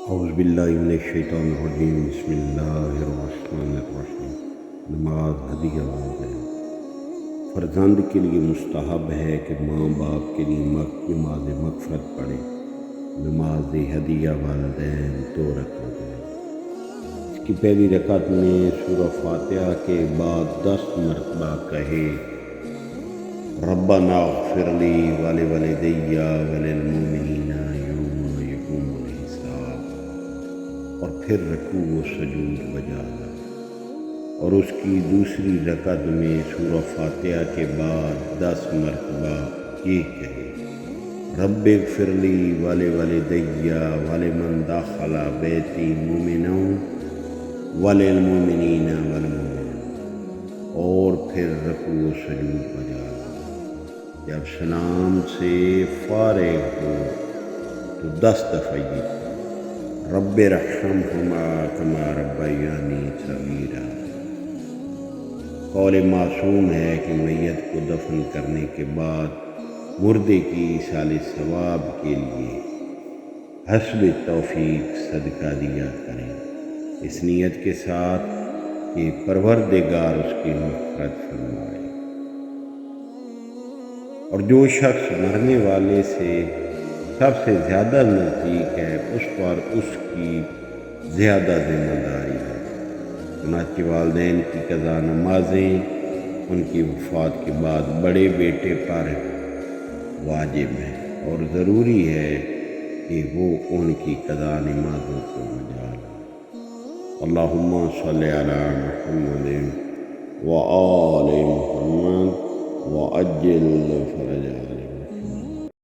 اعوذ باللہ من الشیطان الرجیم بسم اللہ الرحمن الرحیم۔ نماز ہدیہ والدین۔ فرزند کے لیے مستحب ہے کہ ماں باپ کے لیے نماز مغفرت پڑھے۔ نماز ہدیہ والدین 2 رکعت ہے۔ اس کی پہلی رکعت میں سورہ فاتحہ کے بعد 10 مرتبہ کہے ربنا اغفر لی ولوالدی وللمؤمنین یوم یقوم الحساب، اور پھر رکوع و سجود بجا لا۔ اور اس کی دوسری رکعت میں سورہ فاتحہ کے بعد 10 مرتبہ یہ کہے رب اغفر لی ولوالدی ولمن دخل بیتی مؤمنا وللمؤمنین والمؤمنات، اور پھر رکوع و سجود بجا لا۔ جب سلام سے فارغ ہو تو 10 دفعہ یہ کہے رب ارحمہما کما ربیانی صغیرا۔ قول معصوم ہے کہ میت کو دفن کرنے کے بعد مردے کی ایصال ثواب کے لیے حسب توفیق صدقہ دیا کریں، اس نیت کے ساتھ کہ پروردگار اس کی مغفرت فرمائے۔ اور جو شخص مرنے والے سے سب سے زیادہ نزدیک ہے اس پر اس کی زیادہ ذمہ داری ہے۔ چنانچہ والدین کی قضا نمازیں ان کی وفات کے بعد بڑے بیٹے پر واجب ہیں، اور ضروری ہے کہ وہ ان کی قضا نمازوں کو بجا لے۔ اللہم صلی علی محمد وآل محمد وعجل فرجہ۔